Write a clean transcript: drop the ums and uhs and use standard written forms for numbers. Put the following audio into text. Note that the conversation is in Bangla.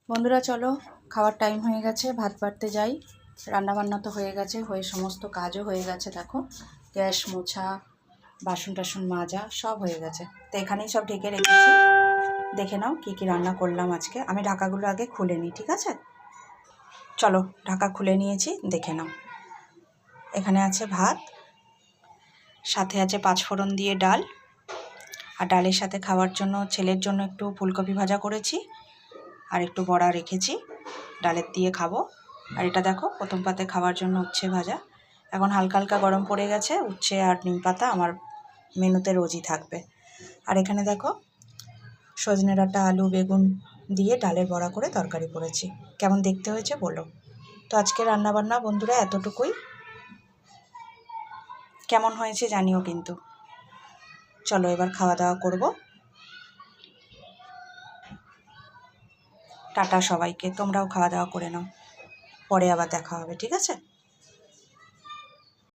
বন্ধুরা চলো, খাওয়ার টাইম হয়ে গেছে, ভাত বাড়তে যাই। রান্নাবান্না তো হয়ে গেছে, হয়ে সমস্ত কাজও হয়ে গেছে। দেখো, গ্যাস মোছা, বাসন টাসন মাজা সব হয়ে গেছে। তো এখানেই সব ঢেকে রেখেছি। দেখে নাও কী কী রান্না করলাম আজকে। আমি ঢাকাগুলো আগে খুলে নিই, ঠিক আছে? চলো, ঢাকা খুলে নিয়েছি, দেখে নাও। এখানে আছে ভাত, সাথে আছে 5 ফোড়ন দিয়ে ডাল, আর ডালের সাথে খাওয়ার জন্য ছেলের জন্য একটু ফুলকপি ভাজা করেছি, আর একটু বড়া রেখেছি, ডালের দিয়ে খাবো। আর এটা দেখো, প্রথম পাতে খাওয়ার জন্য উচ্ছে ভাজা। এখন হালকা হালকা গরম পড়ে গেছে, উচ্ছে আর নিম পাতা আমার মেনুতে রোজই থাকবে। আর এখানে দেখো, সজনে ডাঁটা, আলু, বেগুন দিয়ে ডালের বড়া করে তরকারি করেছি। কেমন দেখতে হয়েছে বলো। তো আজকে রান্নাবান্না বন্ধুরা এতটুকুই। কেমন হয়েছে জানিও কিন্তু। চলো এবার খাওয়া দাওয়া করবো। টাটা সবাইকে, তোমরাও খাওয়া দাওয়া করে নাও, পরে আবার দেখা হবে, ঠিক আছে?